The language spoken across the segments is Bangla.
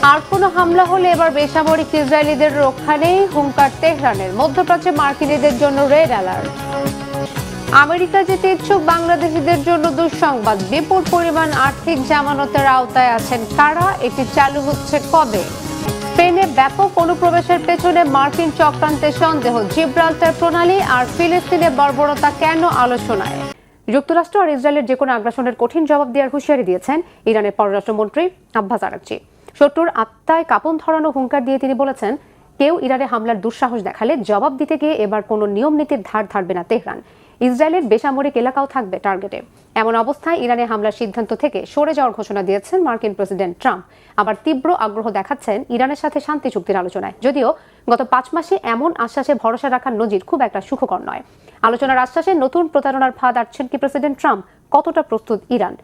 আর কোনো হামলা হলে এবার বেসামরিক ইসরায়েলিদের রক্ষা নেই, হুঙ্কার তেহরানের। মধ্যপ্রাচ্যে মার্কিনীদের জন্য রেড অ্যালার্ট। আমেরিকা যেতে ইচ্ছুক বাংলাদেশিদের জন্য দুঃসংবাদ, বিপুল পরিমাণ আর্থিক জামানতের আওতায় আছেন কারা, এটি চালু হচ্ছে কবে? স্পেনে ব্যাপক অনুপ্রবেশের পেছনে মার্কিন চক্রান্তের সন্দেহ, জিব্রাল্টার প্রণালী আর ফিলিস্তিনে বর্বরতা কেন আলোচনায়? যুক্তরাষ্ট্র আর ইসরায়েলের যে কোনো আগ্রাসনের কঠিন জবাব দেওয়ার হুঁশিয়ারি দিয়েছেন ইরানের পররাষ্ট্রমন্ত্রী আব্বাস আরাকচি। শত্রুর আত্মায় কাঁপন ধরানো হুঙ্কার দিয়ে তিনি বলেছেন, কেউ ইরানে হামলার দুঃসাহস দেখালে জবাব দিতে গিয়ে এবার কোনো নিয়ম নীতির ধার ধারবে না তেহরান। ইসরায়েলের বেসামরিক এলাকাও থাকবে টার্গেটে। এমন অবস্থায় ইরানে হামলার সিদ্ধান্ত থেকে সরে যাওয়ার ঘোষণা দিয়েছেন মার্কিন প্রেসিডেন্ট ট্রাম্প। আবার তীব্র আগ্রহ দেখাচ্ছেন ইরানের সাথে শান্তি চুক্তির আলোচনায়, যদিও গত 5 মাসে এমন আশ্বাসে ভরসা রাখার নজির খুব একটা সুখকর নয়। আলোচনার আশ্বাসে নতুন প্রতারণার ফাঁদ আঁটছেন কি প্রেসিডেন্ট ট্রাম্প? কতটা প্রস্তুত ইরান?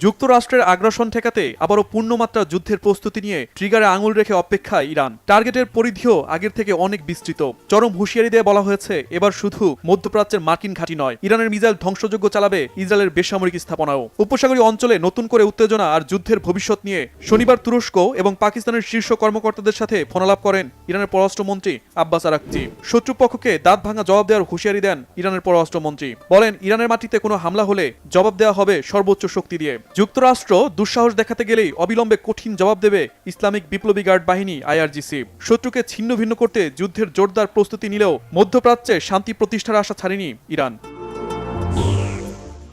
যুক্তরাষ্ট্রের আগ্রাসন ঠেকাতে আবারও পূর্ণমাত্রা যুদ্ধের প্রস্তুতি নিয়ে ট্রিগারে আঙুল রেখে অপেক্ষায় ইরান। টার্গেটের পরিধিও আগের থেকে অনেক বিস্তৃত। চরম হুঁশিয়ারি দিয়ে বলা হয়েছে, এবার শুধু মধ্যপ্রাচ্যের মার্কিন ঘাঁটি নয়, ইরানের মিসাইল ধ্বংসযোগ্য চালাবে ইসরায়েলের বেসামরিক স্থাপনাও। উপসাগরীয় অঞ্চলে নতুন করে উত্তেজনা আর যুদ্ধের ভবিষ্যৎ নিয়ে শনিবার তুরস্ক এবং পাকিস্তানের শীর্ষ কর্মকর্তাদের সাথে ফোনালাপ করেন ইরানের পররাষ্ট্রমন্ত্রী আব্বাস আরাকচি। শত্রুপক্ষকে দাঁত ভাঙা জবাব দেওয়ার হুঁশিয়ারি দেন ইরানের পররাষ্ট্রমন্ত্রী। বলেন, ইরানের মাটিতে কোনো হামলা হলে জবাব দেওয়া হবে সর্বোচ্চ শক্তি দিয়ে। যুক্তরাষ্ট্র দুঃসাহস দেখাতে গেলেই অবিলম্বে কঠিন জবাব দেবে ইসলামিক বিপ্লবী গার্ড বাহিনী IRGC। শত্রুকে ছিন্ন ভিন্ন করতে যুদ্ধের জোরদার প্রস্তুতি নিলেও মধ্যপ্রাচ্যে শান্তি প্রতিষ্ঠার আশা ছাড়েনি ইরান।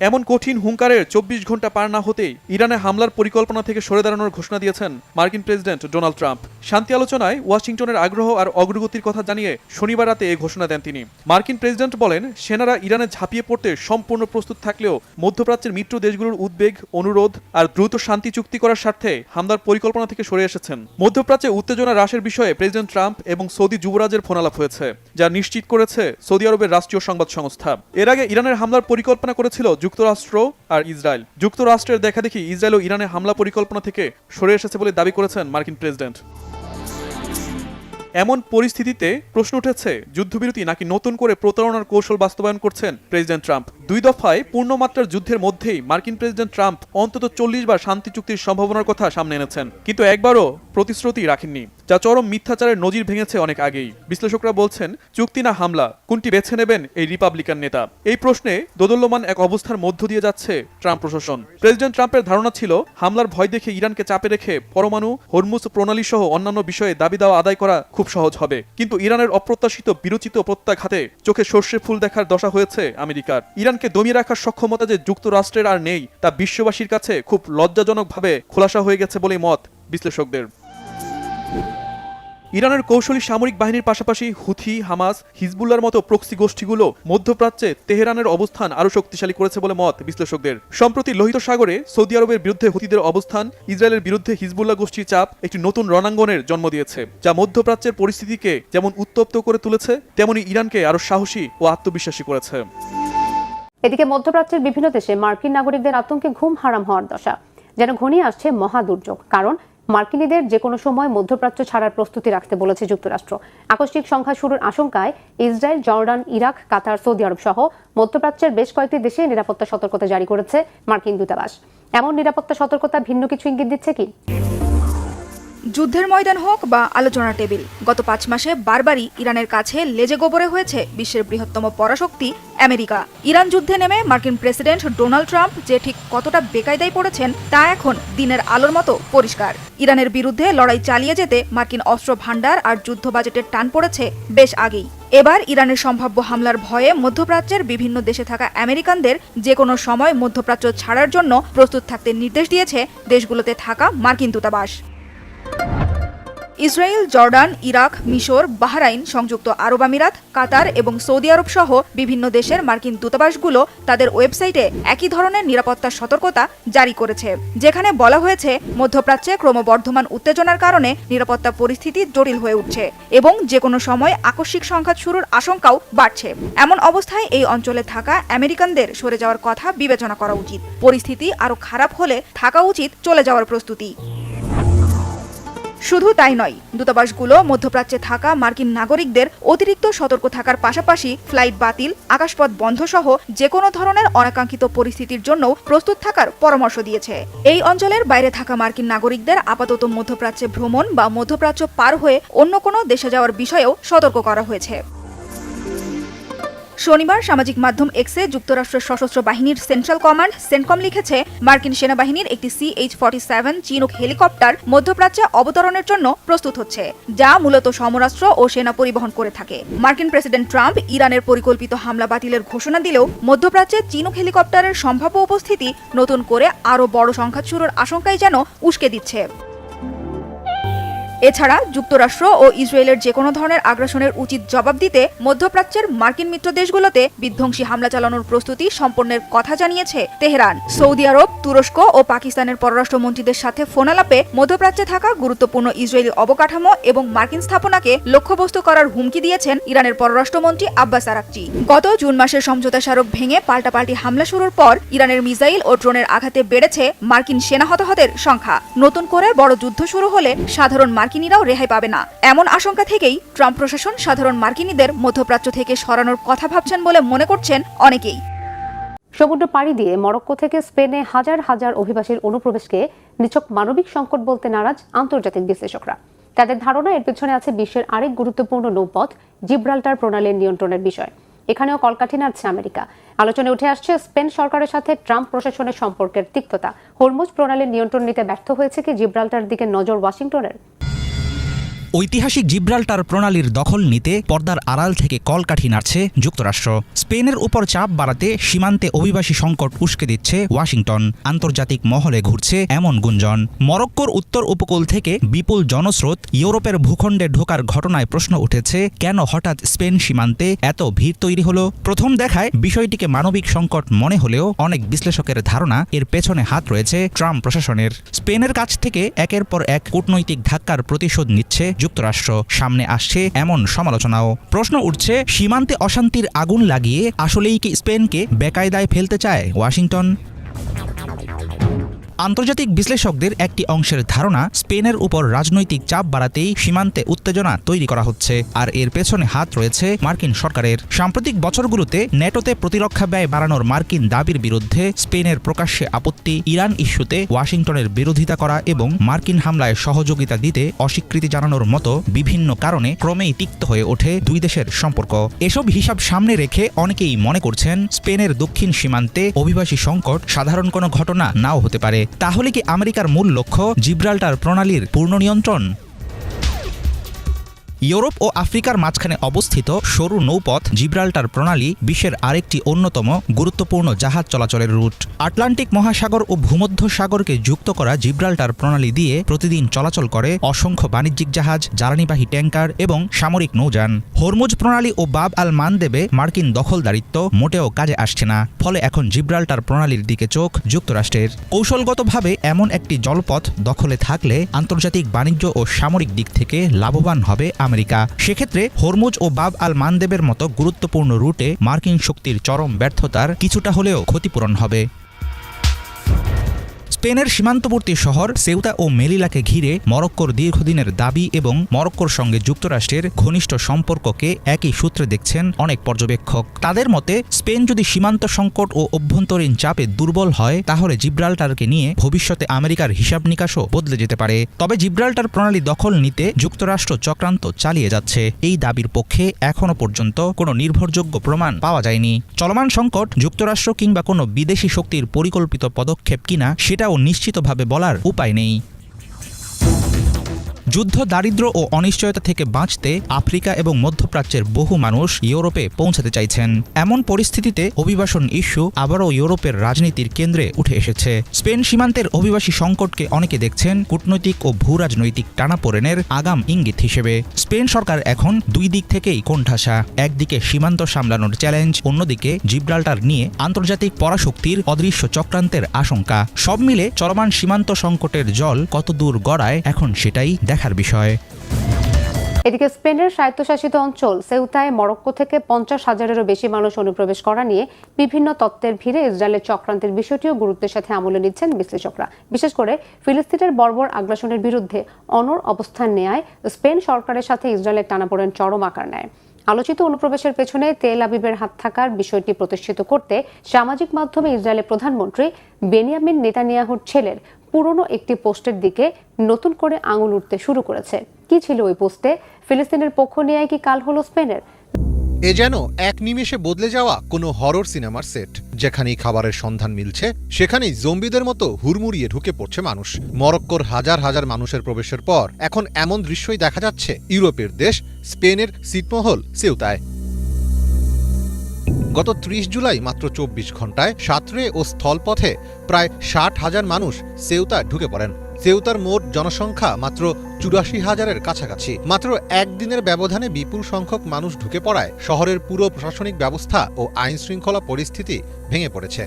এমন কঠিন হুঙ্কারের 24 ঘন্টা পার না হতেই ইরানে হামলার পরিকল্পনা থেকে সরে দাঁড়ানোর ঘোষণা দিয়েছেন মার্কিন প্রেসিডেন্ট ডোনাল্ড ট্রাম্প। শান্তি আলোচনায় ওয়াশিংটনের আগ্রহ আর অগ্রগতির কথা জানিয়ে শনিবার রাতে এই ঘোষণা দেন তিনি। মার্কিন প্রেসিডেন্ট বলেন, সেনারা ইরানে ঝাঁপিয়ে পড়তে সম্পূর্ণ প্রস্তুত থাকলেও মধ্যপ্রাচ্যের মিত্র দেশগুলোর উদ্বেগ, অনুরোধ আর দ্রুত শান্তি চুক্তি করার স্বার্থে হামলার পরিকল্পনা থেকে সরে এসেছেন। মধ্যপ্রাচ্যে উত্তেজনা হ্রাসের বিষয়ে প্রেসিডেন্ট ট্রাম্প এবং সৌদি যুবরাজের ফোনালাপ হয়েছে, যা নিশ্চিত করেছে সৌদি আরবের রাষ্ট্রীয় সংবাদ সংস্থা। এর আগে ইরানের হামলার পরিকল্পনা করেছিল যুক্তরাষ্ট্র আর ইসরায়েল। যুক্তরাষ্ট্রের দেখাদেখি ইসরায়েল ও ইরানের হামলা পরিকল্পনা থেকে সরে এসেছে বলে দাবি করেছেন মার্কিন প্রেসিডেন্ট। এমন পরিস্থিতিতে প্রশ্ন উঠেছে, যুদ্ধবিরতি নাকি নতুন করে প্রতারণার কৌশল বাস্তবায়ন করছেন প্রেসিডেন্ট ট্রাম্প? 2 দফায় পূর্ণমাত্রার যুদ্ধের মধ্যেই মার্কিন প্রেসিডেন্ট ট্রাম্প অন্তত 40 বার শান্তি চুক্তির সম্ভাবনার কথা সামনে এনেছেন, কিন্তু একবারও প্রতিশ্রুতি রাখেননি, যা চরম মিথ্যাচারের নজির ভেঙেছে অনেক আগেই। বিশ্লেষকরা বলছেন, চুক্তি না হামলা, কোনটি বেছে নেবেন এই রিপাবলিকান নেতা? এই প্রশ্নে দোদুল্যমান এক অবস্থার মধ্য দিয়ে যাচ্ছে ট্রাম্প প্রশাসন। প্রেসিডেন্ট ট্রাম্পের ধারণা ছিল, হামলার ভয় দেখে ইরানকে চাপে রেখে পরমাণু, হরমুজ প্রণালী সহ অন্যান্য বিষয়ে দাবি দেওয়া আদায় করা খুব সহজ হবে। কিন্তু ইরানের অপ্রত্যাশিত বিরচিত প্রত্যাঘাতে চোখে সর্ষে ফুল দেখার দশা হয়েছে আমেরিকার। ইরানকে দমিয়ে রাখার সক্ষমতা যে যুক্তরাষ্ট্রের আর নেই, তা বিশ্ববাসীর কাছে খুব লজ্জাজনকভাবে খোলাসা হয়ে গেছে বলেই মত বিশ্লেষকদের। ইরানের কৌশলী সামরিক বাহিনীর পাশাপাশি হুথি, হামাস, হিজবুল্লাহর মতো প্রক্সি গোষ্ঠীগুলো মধ্যপ্রাচ্যে তেহরানের অবস্থান আরও শক্তিশালী করেছে বলে মত বিশ্লেষকদের। সম্প্রতি লোহিত সাগরে সৌদি আরবের বিরুদ্ধে হুথিদের অবস্থান, ইসরায়েলের বিরুদ্ধে হিজবুল্লাহ গোষ্ঠীর চাপ একটি নতুন রণাঙ্গনের জন্ম দিয়েছে, যা মধ্যপ্রাচ্যের পরিস্থিতিকে যেমন উত্তপ্ত করে তুলেছে, তেমনি ইরানকে আরও সাহসী ও আত্মবিশ্বাসী করেছে। এদিকে মধ্যপ্রাচ্যের বিভিন্ন দেশে মার্কিন নাগরিকদের আতঙ্কে ঘুম হারাম হওয়ার দশা, যেন ঘনিয়ে আসছে মহা দুর্যোগ। কারণ মার্কিনীদের যে কোনো সময় মধ্যপ্রাচ্য ছাড়ার প্রস্তুতি রাখতে বলেছে যুক্তরাষ্ট্র। আকস্মিক সংখ্যা শুরুর আশঙ্কায় ইসরায়েল, জর্ডান, ইরাক, কাতার, সৌদি আরব সহ মধ্যপ্রাচ্যের বেশ কয়েকটি দেশে নিরাপত্তা সতর্কতা জারি করেছে মার্কিন দূতাবাস। এমন নিরাপত্তা সতর্কতা ভিন্ন কিছু ইঙ্গিত দিচ্ছে কি? যুদ্ধের ময়দান হোক বা আলোচনার টেবিল, গত 5 মাসে বারবারই ইরানের কাছে লেজে গোবরে হয়েছে বিশ্বের বৃহত্তম পরাশক্তি আমেরিকা। ইরান যুদ্ধে নেমে মার্কিন প্রেসিডেন্ট ডোনাল্ড ট্রাম্প যে ঠিক কতটা বেকায়দায় পড়েছেন, তা এখন দিনের আলোর মতো পরিষ্কার। ইরানের বিরুদ্ধে লড়াই চালিয়ে যেতে মার্কিন অস্ত্র ভান্ডার আর যুদ্ধ বাজেটের টান পড়েছে বেশ আগেই। এবার ইরানের সম্ভাব্য হামলার ভয়ে মধ্যপ্রাচ্যের বিভিন্ন দেশে থাকা আমেরিকানদের যে কোনো সময় মধ্যপ্রাচ্য ছাড়ার জন্য প্রস্তুত থাকতে নির্দেশ দিয়েছে দেশগুলোতে থাকা মার্কিন দূতাবাস। ইসরায়েল, জর্ডান, ইরাক, মিশর, বাহরাইন, সংযুক্ত আরব আমিরাত, কাতার এবং সৌদি আরব সহ বিভিন্ন দেশের মার্কিন দূতাবাসগুলো তাদের ওয়েবসাইটে একই ধরনের নিরাপত্তা সতর্কতা জারি করেছে, যেখানে বলা হয়েছে মধ্যপ্রাচ্যে ক্রমবর্ধমান উত্তেজনার কারণে নিরাপত্তা পরিস্থিতি জটিল হয়ে উঠছে এবং যে কোনো সময় আকস্মিক সংঘাত শুরুর আশঙ্কাও বাড়ছে। এমন অবস্থায় এই অঞ্চলে থাকা আমেরিকানদের সরে যাওয়ার কথা বিবেচনা করা উচিত। পরিস্থিতি আরও খারাপ হলে থাকা উচিত চলে যাওয়ার প্রস্তুতি। শুধু তাই নয়, দূতাবাসগুলো মধ্যপ্রাচ্যে থাকা মার্কিন নাগরিকদের অতিরিক্ত সতর্ক থাকার পাশাপাশি ফ্লাইট বাতিল, আকাশপথ বন্ধ সহ যে কোনো ধরনের অনাকাঙ্ক্ষিত পরিস্থিতির জন্য প্রস্তুত থাকার পরামর্শ দিয়েছে। এই অঞ্চলের বাইরে থাকা মার্কিন নাগরিকদের আপাতত মধ্যপ্রাচ্যে ভ্রমণ বা মধ্যপ্রাচ্য পার হয়ে অন্য কোনো দেশে যাওয়ার বিষয়েও সতর্ক করা হয়েছে। শনিবার সামাজিক মাধ্যম এক্সে যুক্তরাষ্ট্রের সশস্ত্র বাহিনীর সেন্ট্রাল কমান্ড সেন্টকম লিখেছে, মার্কিন সেনাবাহিনীর একটি CH-47 চিনুক হেলিকপ্টার মধ্যপ্রাচ্যে অবতরণের জন্য প্রস্তুত হচ্ছে, যা মূলত সমরাস্ত্র ও সেনা পরিবহন করে থাকে। মার্কিন প্রেসিডেন্ট ট্রাম্প ইরানের পরিকল্পিত হামলা বাতিলের ঘোষণা দিলেও মধ্যপ্রাচ্যে চিনুক হেলিকপ্টারের সম্ভাব্য উপস্থিতি নতুন করে আরও বড় সংঘাত শুরুর আশঙ্কাই যেন উস্কে দিচ্ছে। এছাড়া যুক্তরাষ্ট্র ও ইসরায়েলের যে কোনো ধরনের আগ্রাসনের উচিত জবাব দিতে মধ্যপ্রাচ্যের মার্কিন মিত্র দেশগুলোতে বিধ্বংসী হামলা চালানোর প্রস্তুতি সম্পন্নের কথা জানিয়েছে তেহরান। সৌদি আরব, তুরস্ক ও পাকিস্তানের পররাষ্ট্রমন্ত্রীদের সাথে ফোনালাপে মধ্যপ্রাচ্যে থাকা গুরুত্বপূর্ণ ইসরায়েলি অবকাঠামো এবং মার্কিন স্থাপনাকে লক্ষ্যবস্তু করার হুমকি দিয়েছেন ইরানের পররাষ্ট্রমন্ত্রী আব্বাস আরাকচি। গত জুন মাসের সমঝোতা স্মারক ভেঙে পাল্টাপাল্টি হামলা শুরুর পর ইরানের মিসাইল ও ড্রোনের আঘাতে বেড়েছে মার্কিন সেনা হতাহতের সংখ্যা। নতুন করে বড় যুদ্ধ শুরু হলে সাধারণ মার্কিনীরাও রেহাই পাবে না, এমন আশঙ্কা থেকেই ট্রাম্প প্রশাসন সাধারণ মার্কিনীদের মধ্যপ্রাচ্য থেকে সরানোর কথা ভাবছেন বলে মনে করছেন অনেকেই। সমুদ্র পাড়ি দিয়ে মরক্কো থেকে স্পেনে হাজার হাজার অভিবাসীর অনুপ্রবেশকে নিছক মানবিক সংকট বলতে নারাজ আন্তর্জাতিক বিশ্লেষকরা। তাদের ধারণা এর পেছনে আছে বিশ্বের আরেক গুরুত্বপূর্ণ নৌপথ জিব্রাল্টার প্রণালীর নিয়ন্ত্রণের বিষয়। এখানেও কলকাঠি নাড়ছে আমেরিকা। আলোচনায় উঠে আসছে স্পেন সরকারের সাথে ট্রাম্প প্রশাসনের সম্পর্কের তিক্ততা। হরমুজ প্রণালীর নিয়ন্ত্রণ নিতে ব্যর্থ হয়েছে কি জিব্রাল্টার দিকে নজর ওয়াশিংটনের? ঐতিহাসিক জিব্রাল্টার প্রণালীর দখল নিতে পর্দার আড়াল থেকে কলকাঠি নাড়ছে যুক্তরাষ্ট্র। স্পেনের উপর চাপ বাড়াতে সীমান্তে অভিবাসী সংকট উস্কে দিচ্ছে ওয়াশিংটন। আন্তর্জাতিক মহলে ঘুরছে এমন গুঞ্জন। মরক্কোর উত্তর উপকূল থেকে বিপুল জনস্রোত ইউরোপের ভূখণ্ডে ঢোকার ঘটনায় প্রশ্ন উঠেছে, কেন হঠাৎ স্পেন সীমান্তে এত ভিড় তৈরি হলো? প্রথম দেখায় বিষয়টিকে মানবিক সংকট মনে হলেও অনেক বিশ্লেষকের ধারণা এর পেছনে হাত রয়েছে ট্রাম্প প্রশাসনের। স্পেনের কাছ থেকে একের পর এক কূটনৈতিক ধাক্কার প্রতিশোধ নিচ্ছে যুক্তরাষ্ট্র। সামনে আসছে এমন সমালোচনাও। প্রশ্ন উঠছে, সীমান্তে অশান্তির আগুন লাগিয়ে আসলেই কি স্পেনকে বেকায়দায় ফেলতে চায় ওয়াশিংটন? আন্তর্জাতিক বিশ্লেষকদের একটি অংশের ধারণা, স্পেনের উপর রাজনৈতিক চাপ বাড়াতেই সীমান্তে উত্তেজনা তৈরি করা হচ্ছে, আর এর পেছনে হাত রয়েছে মার্কিন সরকারের। সাম্প্রতিক বছরগুলোতে ন্যাটোতে প্রতিরক্ষা ব্যয় বাড়ানোর মার্কিন দাবির বিরুদ্ধে স্পেনের প্রকাশ্যে আপত্তি, ইরান ইস্যুতে ওয়াশিংটনের বিরোধিতা করা এবং মার্কিন হামলায় সহযোগিতা দিতে অস্বীকৃতি জানানোর মতো বিভিন্ন কারণে ক্রমেই তিক্ত হয়ে ওঠে দুই দেশের সম্পর্ক। এসব হিসাব সামনে রেখে অনেকেই মনে করছেন, স্পেনের দক্ষিণ সীমান্তে অভিবাসী সংকট সাধারণ কোনো ঘটনা নাও হতে পারে। তাহলে কি আমেরিকার মূল লক্ষ্য জিব্রাল্টার প্রণালীর পূর্ণ নিয়ন্ত্রণ? ইউরোপ ও আফ্রিকার মাঝখানে অবস্থিত সরু নৌপথ জিব্রাল্টার প্রণালী বিশ্বের আরেকটি অন্যতম গুরুত্বপূর্ণ জাহাজ চলাচলের রুট। আটলান্টিক মহাসাগর ও ভূমধ্য সাগরকে যুক্ত করা জিব্রাল্টার প্রণালী দিয়ে প্রতিদিন চলাচল করে অসংখ্য বাণিজ্যিক জাহাজ, জ্বালানিবাহী ট্যাঙ্কার এবং সামরিক নৌযান। হরমুজ প্রণালী ও বাব আল মানদেবে মার্কিন দখলদারিত্ব মোটেও কাজে আসছে না, ফলে এখন জিব্রাল্টার প্রণালীর দিকে চোখ যুক্তরাষ্ট্রের। কৌশলগতভাবে এমন একটি জলপথ দখলে থাকলে আন্তর্জাতিক বাণিজ্য ও সামরিক দিক থেকে লাভবান হবে আমেরিকা। সেক্ষেত্রে হরমুজ ও বাব আল মানদেবের মতো গুরুত্বপূর্ণ রুটে মার্কিন শক্তির চরম ব্যর্থতার কিছুটা হলেও ক্ষতিপূরণ হবে। স্পেনের সীমান্তবর্তী শহর সেউতা ও মেলিলাকে ঘিরে মরক্কোর দীর্ঘদিনের দাবি এবং মরক্কোর সঙ্গে যুক্তরাষ্ট্রের ঘনিষ্ঠ সম্পর্ককে একই সূত্রে দেখছেন অনেক পর্যবেক্ষক। তাদের মতে, স্পেন যদি সীমান্ত সংকট ও অভ্যন্তরীণ চাপে দুর্বল হয়, তাহলে জিব্রাল্টারকে নিয়ে ভবিষ্যতে আমেরিকার হিসাব নিকাশও বদলে যেতে পারে। তবে জিব্রাল্টার প্রণালী দখল নিতে যুক্তরাষ্ট্র চক্রান্ত চালিয়ে যাচ্ছে, এই দাবির পক্ষে এখনও পর্যন্ত কোনো নির্ভরযোগ্য প্রমাণ পাওয়া যায়নি। চলমান সংকট যুক্তরাষ্ট্র কিংবা কোনো বিদেশি শক্তির পরিকল্পিত পদক্ষেপ কিনা সেটাও নিশ্চিতভাবে বলার উপায় নেই। যুদ্ধ, দারিদ্র্য ও অনিশ্চয়তা থেকে বাঁচতে আফ্রিকা এবং মধ্যপ্রাচ্যের বহু মানুষ ইউরোপে পৌঁছাতে চাইছেন। এমন পরিস্থিতিতে অভিবাসন ইস্যু আবারও ইউরোপের রাজনীতির কেন্দ্রে উঠে এসেছে। স্পেন সীমান্তের অভিবাসী সংকটকে অনেকে দেখছেন কূটনৈতিক ও ভূরাজনৈতিক টানাপোড়েনের আগাম ইঙ্গিত হিসেবে। স্পেন সরকার এখন দুই দিক থেকেই কোণঠাসা। একদিকে সীমান্ত সামলানোর চ্যালেঞ্জ, অন্যদিকে জিব্রাল্টার নিয়ে আন্তর্জাতিক পরাশক্তির অদৃশ্য চক্রান্তের আশঙ্কা। সব মিলে চলমান সীমান্ত সংকটের জল কতদূর গড়ায় এখন সেটাই দেখার বিষয়। এদিকে স্পেনের স্বায়ত্তশাসিত অঞ্চল সেউতায় মরক্কো থেকে 50,000-এরও বেশি মানুষ অনুপ্রবেশ করা নিয়ে বিভিন্ন তত্ত্বের ভিড়ে ইসরায়েলের চক্রান্তের বিষয়টিও গুরুত্বের সাথে আমলে নিচ্ছেন বিশ্লেষকরা। বিশেষ করে ফিলিস্তিনের বর্বর আগ্রাসনের বিরুদ্ধে অনড় অবস্থান নেয় স্পেন সরকারের সাথে ইসরায়েলের টানাপোড়েন চরম আকার নেয়। আলোচিত অনুপ্রবেশের পেছনে তেল আবিবের হাত থাকার বিষয়টি প্রতিষ্ঠিত করতে সামাজিক মাধ্যমে ইসরায়েলের প্রধানমন্ত্রী বেনিয়ামিন নেতানিয়াহুর ছেলের পুরনো একটি পোস্টের দিকে নতুন করে আঙুল উঠতে শুরু করেছে। কি ছিল ওই পোস্টে? ফিলিস্তিনের পক্ষ নিয়ে কি কাল হলো স্পেনের? এ যেন এক নিমেষে বদলে যাওয়া কোনো হরর সিনেমার সেট। যেখানেই খাবারের সন্ধান মিলছে সেখানেই জম্বিদের মতো হুড়মুড়িয়ে ঢুকে পড়ছে মানুষ। মরক্কোর হাজার হাজার মানুষের প্রবেশের পর এখন এমন দৃশ্যই দেখা যাচ্ছে ইউরোপের দেশ স্পেনের ছিটমহল সেউতায়। গত 30 জুলাই মাত্র 24 ঘন্টায় সাঁতরে ও স্থলপথে প্রায় 60,000 মানুষ সেউতায় ঢুকে পড়েন। সেউতার মোট জনসংখ্যা মাত্র 84,000-এর কাছাকাছি। মাত্র একদিনের ব্যবধানে বিপুল সংখ্যক মানুষ ঢুকে পড়ায় শহরের পুরো প্রশাসনিক ব্যবস্থা ও আইন শৃঙ্খলা পরিস্থিতি ভেঙে পড়েছে।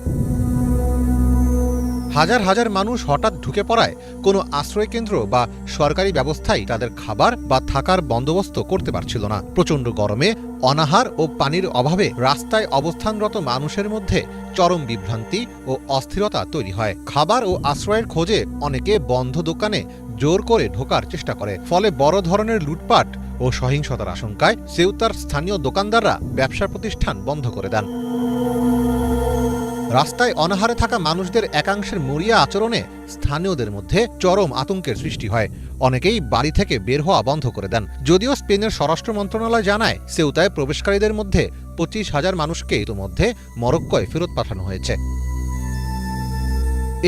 হাজার হাজার মানুষ হঠাৎ ঢুকে পড়ায় কোনো আশ্রয়কেন্দ্র বা সরকারি ব্যবস্থাই তাদের খাবার বা থাকার বন্দোবস্ত করতে পারছিল না। প্রচণ্ড গরমে অনাহার ও পানির অভাবে রাস্তায় অবস্থানরত মানুষের মধ্যে চরম বিভ্রান্তি ও অস্থিরতা তৈরি হয়। খাবার ও আশ্রয়ের খোঁজে অনেকে বন্ধ দোকানে জোর করে ঢোকার চেষ্টা করে। ফলে বড় ধরনের লুটপাট ও সহিংসতার আশঙ্কায় সেউতার স্থানীয় দোকানদাররা ব্যবসা প্রতিষ্ঠান বন্ধ করে দেন। রাস্তায় অনাহারে থাকা মানুষদের একাংশের মরিয়া আচরণে স্থানীয়দের মধ্যে চরম আতঙ্কের সৃষ্টি হয়। অনেকেই বাড়ি থেকে বের হওয়া বন্ধ করে দেন। যদিও স্পেনের স্বরাষ্ট্র মন্ত্রণালয় জানায় সেউতায় প্রবেশকারীদের মধ্যে 25,000 মানুষকে ইতোমধ্যে মরক্কোয় ফেরত পাঠানো হয়েছে।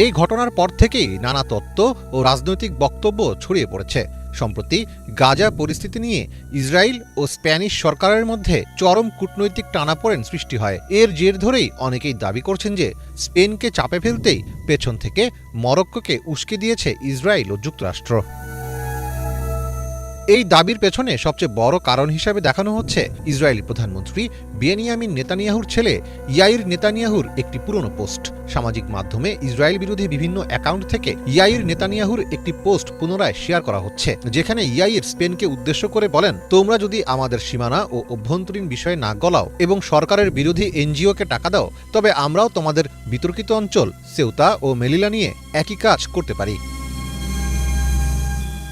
এই ঘটনার পর থেকেই নানা তত্ত্ব ও রাজনৈতিক বক্তব্য ছড়িয়ে পড়েছে। সম্প্রতি গাজা পরিস্থিতি নিয়ে ইসরায়েল ও স্প্যানিশ সরকারের মধ্যে চরম কূটনৈতিক টানাপোড়েন সৃষ্টি হয়। এর জের ধরেই অনেকেই দাবি করছেন যে স্পেনকে চাপে ফেলতেই পেছন থেকে মরক্কোকে উস্কে দিয়েছে ইসরায়েল ও যুক্তরাষ্ট্র। এই দাবির পেছনে সবচেয়ে বড় কারণ হিসাবে দেখানো হচ্ছে ইসরায়েলি প্রধানমন্ত্রী বেনিয়ামিন নেতানিয়াহুর ছেলে ইয়াইর নেতানিয়াহুর একটি পুরনো পোস্ট। সামাজিক মাধ্যমে ইসরায়েল বিরোধী বিভিন্ন অ্যাকাউন্ট থেকে ইয়াইর নেতানিয়াহুর একটি পোস্ট পুনরায় শেয়ার করা হচ্ছে, যেখানে ইয়াইর স্পেনকে উদ্দেশ্য করে বলেন, তোমরা যদি আমাদের সীমানা ও অভ্যন্তরীণ বিষয়ে না গলাও এবং সরকারের বিরোধী এনজিওকে টাকা দাও, তবে আমরাও তোমাদের বিতর্কিত অঞ্চল সেউতা ও মেলিলা নিয়ে একই কাজ করতে পারি।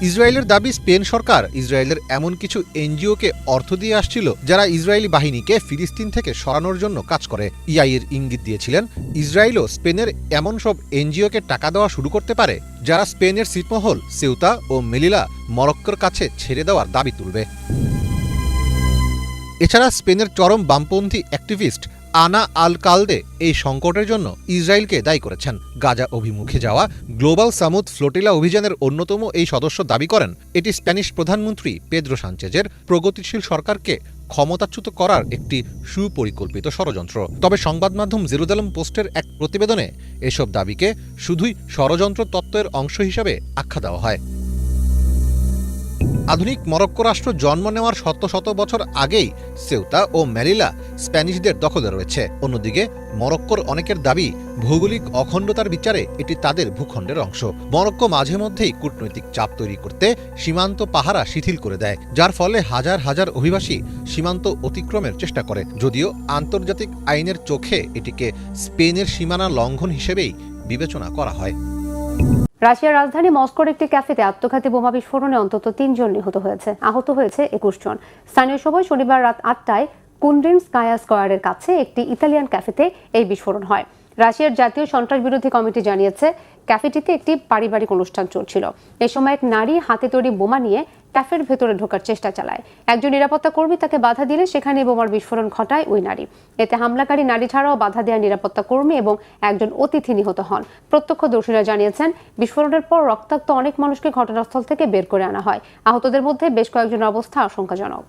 ইসরায়েলের দাবি, স্পেন সরকার ইসরায়েলের এমন কিছু এনজিওকে অর্থ দিয়ে আসছিল যারা ইসরায়েলি বাহিনীকে ফিলিস্তিন থেকে সরানোর জন্য কাজ করে। ইয়াইর ইঙ্গিত দিয়েছিলেন ইসরায়েলও স্পেনের এমন সব এনজিওকে টাকা দেওয়া শুরু করতে পারে যারা স্পেনের ছিটমহল সেউতা ও মেলিলা মরক্কোর কাছে ছেড়ে দেওয়ার দাবি তুলবে। এছাড়া স্পেনের চরম বামপন্থী অ্যাক্টিভিস্ট আনা আল কালদে এই সংকটের জন্য ইসরায়েলকে দায়ী করেছেন। গাজা অভিমুখে যাওয়া গ্লোবাল সামুদ ফ্লোটিলা অভিযানের অন্যতম এই সদস্য দাবি করেন, এটি স্প্যানিশ প্রধানমন্ত্রী পেদ্রো সানচেজের প্রগতিশীল সরকারকে ক্ষমতাচ্যুত করার একটি সুপরিকল্পিত ষড়যন্ত্র। তবে সংবাদ মাধ্যম জেরুজালেম পোস্টের এক প্রতিবেদনে এসব দাবিকে শুধুই ষড়যন্ত্র তত্ত্বের অংশ হিসাবে আখ্যা দেওয়া হয়। আধুনিক মরক্কো রাষ্ট্র জন্ম নেওয়ার শত শত বছর আগেই সেউতা ও মেলিলা স্প্যানিশদের দখলে রয়েছে। অন্যদিকে মরক্কোর অনেকের দাবি, ভৌগোলিক অখণ্ডতার বিচারে এটি তাদের ভূখণ্ডের অংশ। মরক্কো মাঝে মধ্যেই কূটনৈতিক চাপ তৈরি করতে সীমান্ত পাহারা শিথিল করে দেয়, যার ফলে হাজার হাজার অভিবাসী সীমান্ত অতিক্রমের চেষ্টা করে। যদিও আন্তর্জাতিক আইনের চোখে এটিকে স্পেনের সীমানা লঙ্ঘন হিসেবেই বিবেচনা করা হয়। রাশিয়ার রাজধানী মস্কোর একটি ক্যাফেতে আত্মঘাতী বোমা বিস্ফোরণে অন্তত 3 জন নিহত হয়েছে, আহত হয়েছে 21 জন। স্থানীয় সময় শনিবার রাত 8টায় কুন্ডিনস্কায়া স্কয়ারের কাছে একটি ইতালিয়ান ক্যাফেতে এই বিস্ফোরণ হয়। রাশিয়ার জাতীয় সন্ত্রাস বিরোধী কমিটি জানিয়েছে, ক্যাফেটিতে একটি পারিবারিক অনুষ্ঠান চলছিল। এ সময় এক নারী হাতে তৈরি বোমা নিয়ে ক্যাফের ভেতরে ঢোকার চেষ্টা চালায়। একজন নিরাপত্তা কর্মী তাকে বাধা দিলে সেখানে বোমার বিস্ফোরণ ঘটায় ওই নারী। এতে হামলাকারী নারী ছাড়াও বাধা দেওয়া নিরাপত্তা কর্মী এবং একজন অতিথি নিহত হন। প্রত্যক্ষদর্শীরা জানিয়েছেন, বিস্ফোরণের পর রক্তাক্ত অনেক মানুষকে ঘটনাস্থল থেকে বের করে আনা হয়। আহতদের মধ্যে বেশ কয়েকজনের অবস্থা আশঙ্কাজনক।